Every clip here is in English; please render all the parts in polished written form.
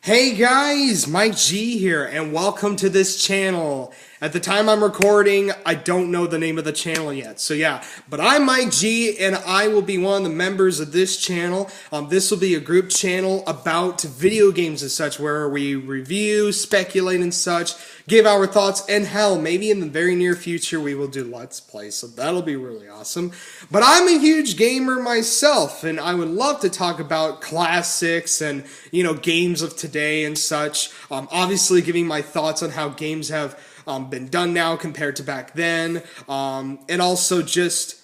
Hey guys, Mike G here, and welcome to this channel. At the time I'm recording, I don't know the name of the channel yet, so yeah. But I'm Mike G, and I will be one of the members of this channel. This will be a group channel about video games and such, where we review, speculate and such, give our thoughts, and hell, maybe in the very near future we will do Let's Play, so that'll be really awesome. But I'm a huge gamer myself, and I would love to talk about classics and, games of today and such. Obviously giving my thoughts on how games have been done now compared to back then, and also just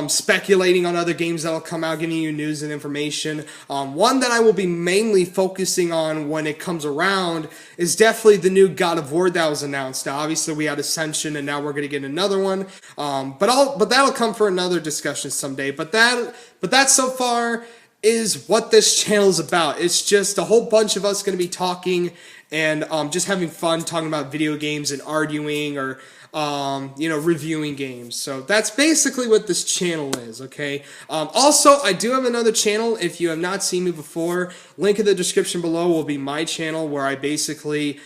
speculating on other games that'll come out, giving you news and information. One that I will be mainly focusing on when it comes around is definitely the new God of War that was announced. Now, obviously, we had Ascension, and now we're going to get another one. But that'll come for another discussion someday. But that so far is what this channel is about. It's just a whole bunch of us going to be talking and just having fun talking about video games and arguing or reviewing games. So that's basically what this channel is, okay? Also, I do have another channel. If you have not seen me before, link in the description below will be my channel, where I basically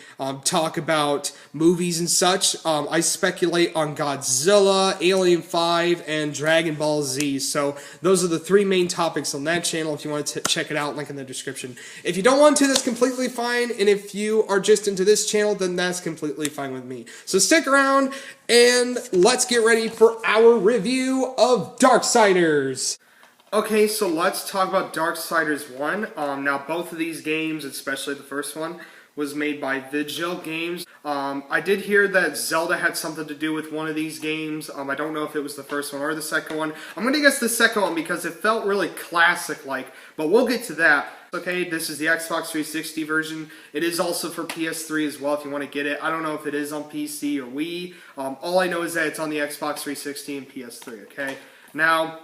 talk about movies and such. I speculate on Godzilla, Alien 5, and Dragon Ball Z. So those are the three main topics on that channel. If you want to check it out, link in the description. If you don't want to, that's completely fine. And if you are just into this channel, then that's completely fine with me. So stick around, and let's get ready for our review of Darksiders. Okay, so let's talk about Darksiders 1. Now, both of these games, especially the first one, was made by Vigil Games. I did hear that Zelda had something to do with one of these games. I don't know if it was the first one or the second one. I'm going to guess the second one because it felt really classic-like, but we'll get to that. Okay, this is the Xbox 360 version. It is also for PS3 as well if you want to get it. I don't know if it is on PC or Wii. All I know is that it's on the Xbox 360 and PS3, okay? Now,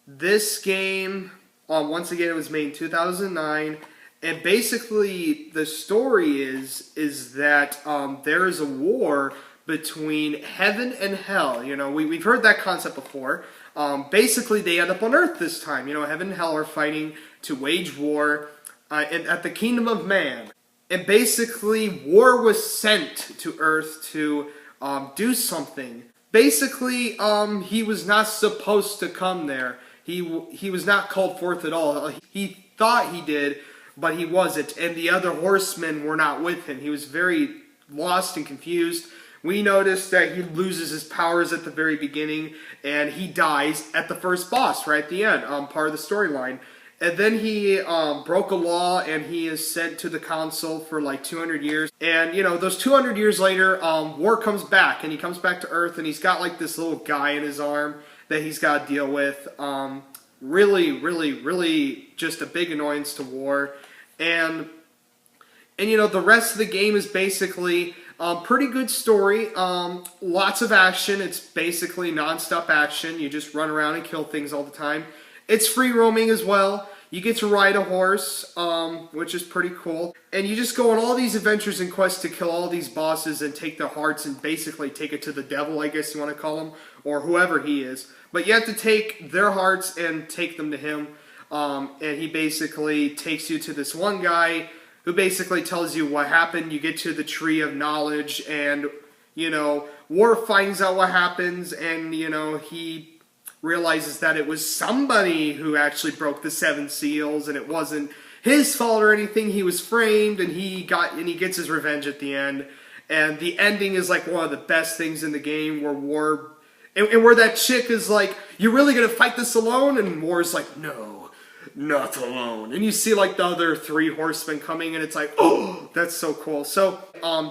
this game, once again, it was made in 2009. And basically, the story is that there is a war between heaven and hell. We've heard that concept before. Basically, they end up on Earth this time. Heaven and hell are fighting to wage war at the kingdom of man. And basically, war was sent to Earth to do something. Basically, he was not supposed to come there. He was not called forth at all. He thought he did, but he wasn't. And the other horsemen were not with him. He was very lost and confused. We noticed that he loses his powers at the very beginning, and he dies at the first boss, right at the end, part of the storyline. And then he broke a law, and he is sent to the council for like 200 years. And, those 200 years later, war comes back, and he comes back to Earth, and he's got like this little guy in his arm that he's got to deal with. Really just a big annoyance to war. And the rest of the game is basically pretty good story. Lots of action. It's basically non-stop action. You just run around and kill things all the time. It's free roaming as well. You get to ride a horse, which is pretty cool. And you just go on all these adventures and quests to kill all these bosses and take their hearts and basically take it to the devil, I guess you want to call him, or whoever he is. But you have to take their hearts and take them to him. And he basically takes you to this one guy who basically tells you what happened. You get to the tree of knowledge, and, War finds out what happens, and, he realizes that it was somebody who actually broke the 7 seals, and it wasn't his fault or anything. He was framed, and he gets his revenge at the end. And the ending is like one of the best things in the game, where War, and where that chick is like, "You're really gonna fight this alone?" And War's like, "No, not alone." And you see like the other 3 horsemen coming, and it's like, oh, that's so cool. So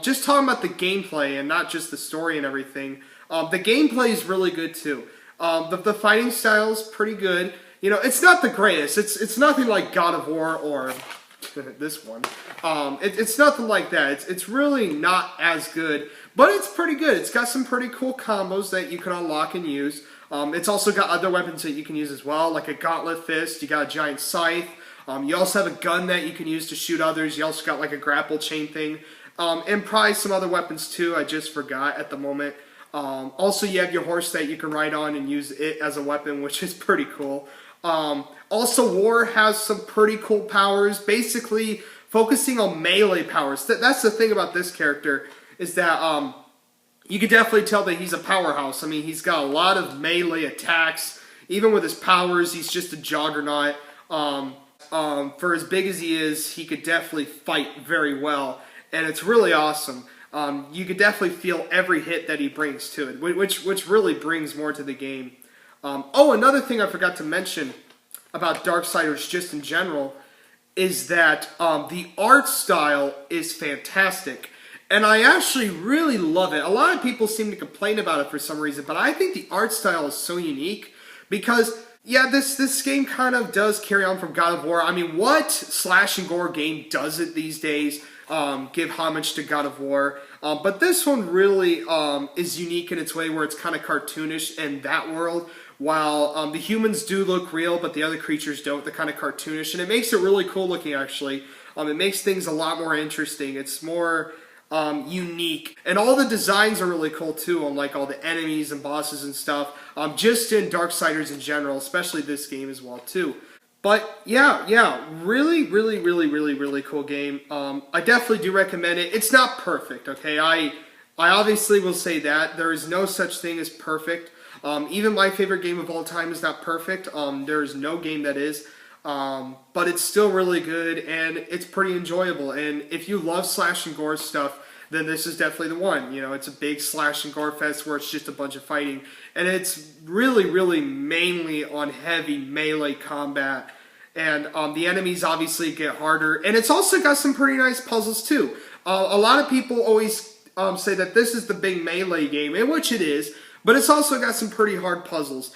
just talking about the gameplay and not just the story and everything, the gameplay is really good too. The fighting style is pretty good. It's not the greatest. It's nothing like God of War or this one. It's nothing like that. It's really not as good, but it's pretty good. It's got some pretty cool combos that you can unlock and use. It's also got other weapons that you can use as well, like a gauntlet fist. You got a giant scythe. You also have a gun that you can use to shoot others. You also got like a grapple chain thing. And probably some other weapons too. I just forgot at the moment. Also, you have your horse that you can ride on and use it as a weapon, which is pretty cool. Also, War has some pretty cool powers. Basically, focusing on melee powers. That's the thing about this character, is that you can definitely tell that he's a powerhouse. I mean, he's got a lot of melee attacks. Even with his powers, he's just a juggernaut. For as big as he is, he could definitely fight very well, and it's really awesome. You could definitely feel every hit that he brings to it, which really brings more to the game. Oh, another thing I forgot to mention about Darksiders just in general is that the art style is fantastic. And I actually really love it. A lot of people seem to complain about it for some reason, but I think the art style is so unique because, yeah, this game kind of does carry on from God of War. I mean, what slash and gore game does it these days? Give homage to God of War. But this one really is unique in its way where it's kind of cartoonish in that world. While the humans do look real, but the other creatures don't. They're kind of cartoonish, and it makes it really cool looking, actually. It makes things a lot more interesting. It's more unique. And all the designs are really cool, too, on like all the enemies and bosses and stuff. Just in Darksiders in general, especially this game as well, too. But, yeah, really cool game. I definitely do recommend it. It's not perfect, okay? I obviously will say that. There is no such thing as perfect. Even my favorite game of all time is not perfect. There is no game that is. But it's still really good, and it's pretty enjoyable. And if you love slash and gore stuff, then this is definitely the one. You know, it's a big slash and gore fest where it's just a bunch of fighting. And it's really mainly on heavy melee combat. And the enemies obviously get harder. And it's also got some pretty nice puzzles, too. A lot of people always say that this is the big melee game, in which it is. But it's also got some pretty hard puzzles,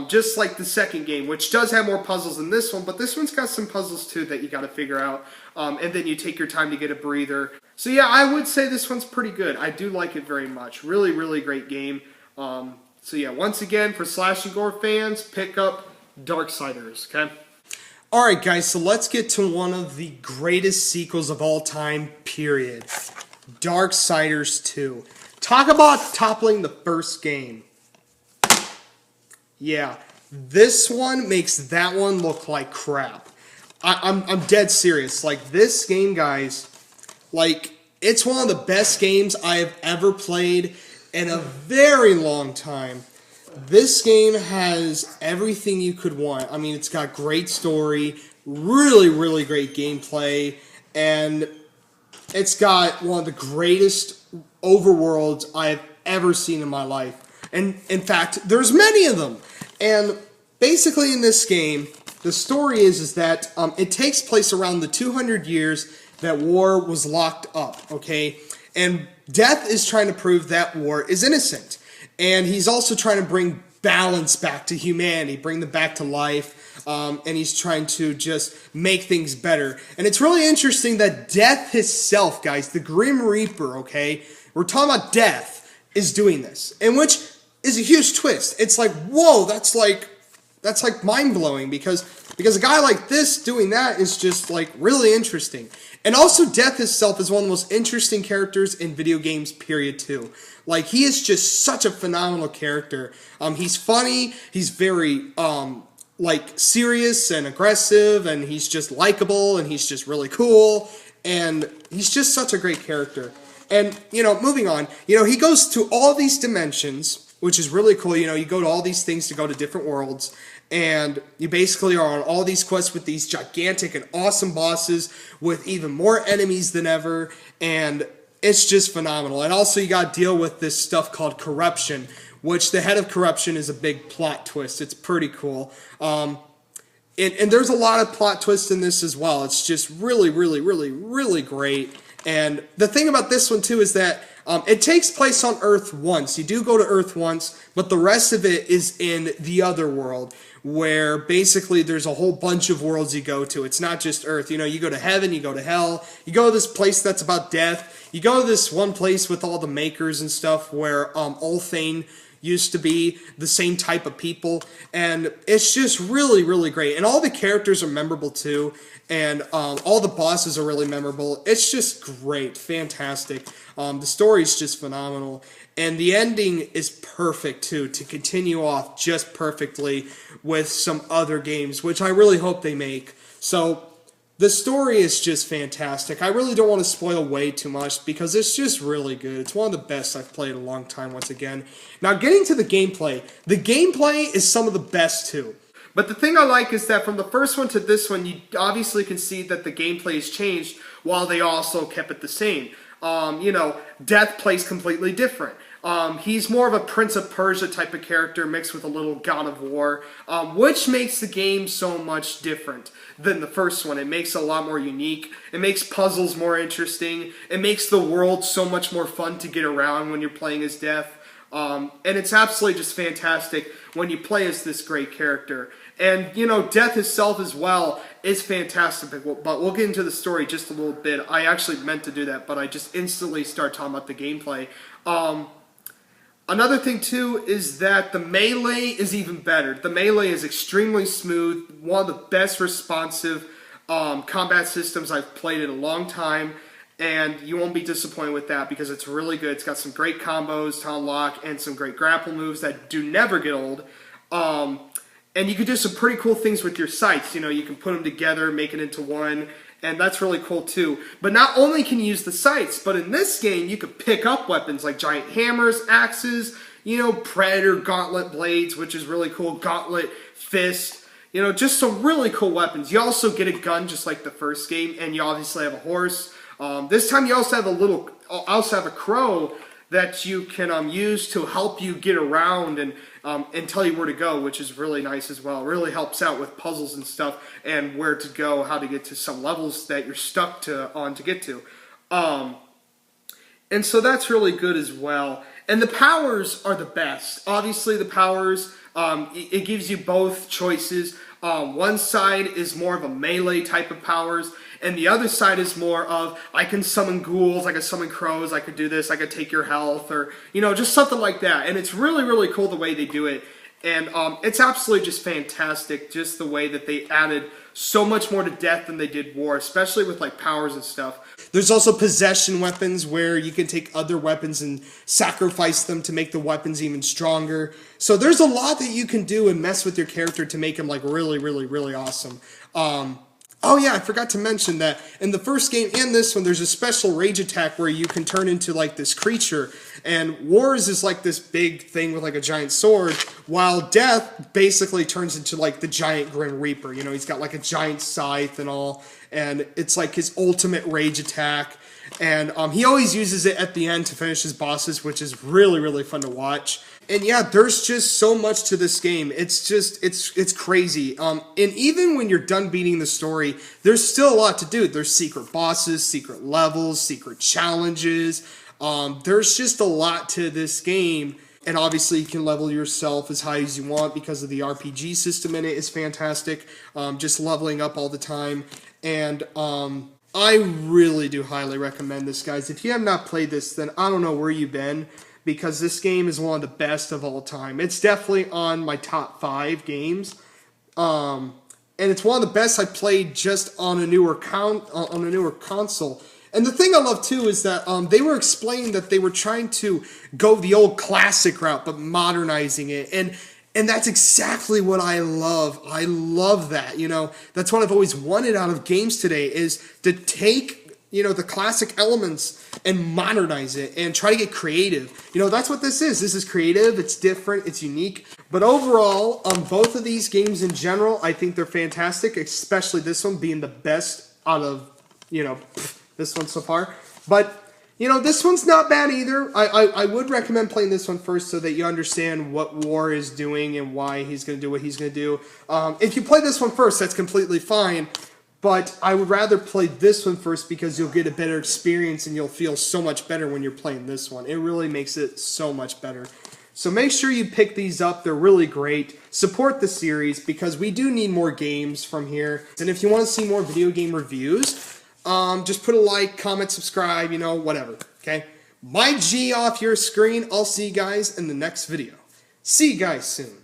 just like the second game, which does have more puzzles than this one, but this one's got some puzzles too that you got to figure out, and then you take your time to get a breather. So yeah, I would say this one's pretty good. I do like it very much. Really great game. So yeah, once again, for slash and gore fans, pick up Darksiders, okay? Alright guys, so let's get to one of the greatest sequels of all time, period. Darksiders 2. Talk about toppling the first game. Yeah, this one makes that one look like crap. I'm dead serious. Like, this game, guys, like, it's one of the best games I have ever played in a very long time. This game has everything you could want. I mean, it's got great story, really great gameplay, and it's got one of the greatest overworlds I've ever seen in my life. And in fact, there's many of them. And basically in this game, the story is that it takes place around the 200 years that war was locked up, okay? And Death is trying to prove that war is innocent. And he's also trying to bring balance back to humanity, bring them back to life. And he's trying to just make things better. And it's really interesting that Death himself, guys, the Grim Reaper, okay? We're talking about Death is doing this. And which is a huge twist. It's like, whoa, that's like mind-blowing because a guy like this doing that is just like really interesting. And also Death himself is one of the most interesting characters in video games, period, too. Like, he is just such a phenomenal character. He's funny, he's very like serious and aggressive, and he's just likable, and he's just really cool, and he's just such a great character. And, you know, moving on, you know, he goes to all these dimensions, which is really cool. You know, you go to all these things to go to different worlds, and you basically are on all these quests with these gigantic and awesome bosses with even more enemies than ever, and it's just phenomenal. And also you got to deal with this stuff called corruption, which the head of corruption is a big plot twist. It's pretty cool. And there's a lot of plot twists in this as well. It's just really great. And the thing about this one, too, is that it takes place on Earth once. You do go to Earth once, but the rest of it is in the other world, where basically there's a whole bunch of worlds you go to. It's not just Earth. You know, you go to heaven, you go to hell, you go to this place that's about death, you go to this one place with all the makers and stuff where Ulthane used to be, the same type of people, and it's just really great. And all the characters are memorable too, and all the bosses are really memorable. It's just great, fantastic. The story's just phenomenal, and the ending is perfect too, to continue off just perfectly with some other games, which I really hope they make. So The story is just fantastic. I really don't want to spoil way too much because it's just really good. It's one of the best I've played in a long time once again. Now getting to the gameplay is some of the best too. But the thing I like is that from the first one to this one, you obviously can see that the gameplay has changed while they also kept it the same. Death plays completely different. He's more of a Prince of Persia type of character mixed with a little God of War, which makes the game so much different than the first one. It makes it a lot more unique. It makes puzzles more interesting. It makes the world so much more fun to get around when you're playing as Death. And it's absolutely just fantastic when you play as this great character. And, Death itself as well is fantastic, but we'll get into the story just a little bit. I actually meant to do that, but I just instantly start talking about the gameplay. Another thing, too, is that the melee is even better. The melee is extremely smooth, one of the best responsive combat systems I've played in a long time, and you won't be disappointed with that because it's really good. It's got some great combos to unlock and some great grapple moves that do never get old. And you can do some pretty cool things with your sights. You can put them together, make it into one, and that's really cool too. But not only can you use the sights, but in this game you could pick up weapons like giant hammers, axes, Predator Gauntlet blades, which is really cool, Gauntlet fist, just some really cool weapons. You also get a gun just like the first game, and you obviously have a horse. This time you also have a crow that you can use to help you get around and tell you where to go, which is really nice as well. It really helps out with puzzles and stuff and where to go, how to get to some levels that you're stuck on to get to. And so that's really good as well. And the powers are the best. Obviously the powers, it gives you both choices. One side is more of a melee type of powers, and the other side is more of, I can summon ghouls, I can summon crows, I could do this, I could take your health, or, just something like that. And it's really, really cool the way they do it. And it's absolutely just fantastic, just the way that they added so much more to Death than they did War, especially with like powers and stuff. There's also possession weapons where you can take other weapons and sacrifice them to make the weapons even stronger. So there's a lot that you can do and mess with your character to make him like really, really, really awesome. Oh yeah, I forgot to mention that in the first game and this one, there's a special rage attack where you can turn into like this creature. And Wars is like this big thing with like a giant sword, while Death basically turns into like the giant Grim Reaper. He's got like a giant scythe and all, and it's like his ultimate rage attack. And he always uses it at the end to finish his bosses, which is really, really fun to watch. And yeah, there's just so much to this game. It's crazy. And even when you're done beating the story, there's still a lot to do. There's secret bosses, secret levels, secret challenges. There's just a lot to this game. And obviously you can level yourself as high as you want because of the RPG system in it is fantastic. Just leveling up all the time. And I really do highly recommend this, guys. If you have not played this, then I don't know where you've been, because this game is one of the best of all time. It's definitely on my top 5 games. And it's one of the best I played just on a newer console. And the thing I love too is that they were explaining that they were trying to go the old classic route, but modernizing it. And that's exactly what I love. I love that. That's what I've always wanted out of games today, is to take the classic elements and modernize it and try to get creative. That's what this is. This is creative, it's different, it's unique. But overall, both of these games in general, I think they're fantastic, especially this one being the best out of, this one so far. But, this one's not bad either. I would recommend playing this one first so that you understand what War is doing and why he's going to do what he's going to do. If you play this one first, that's completely fine. But I would rather play this one first because you'll get a better experience and you'll feel so much better when you're playing this one. It really makes it so much better. So make sure you pick these up. They're really great. Support the series because we do need more games from here. And if you want to see more video game reviews, just put a like, comment, subscribe, whatever. Okay? Mike G off your screen. I'll see you guys in the next video. See you guys soon.